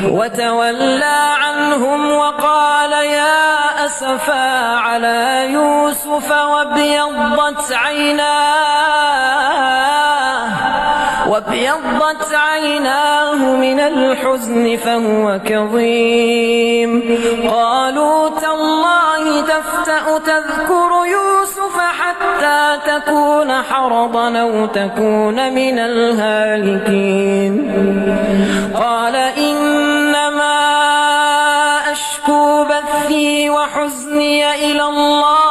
وتولى عنهم وقال يا أسفا على يوسف وابيضت عيناه من الحزن فهو كظيم. قالوا تالله تفتأ تذكر يوسف حتى تكون حرضا أو تكون من الهالكين. قال إنما أشكو بثي وحزني إلى الله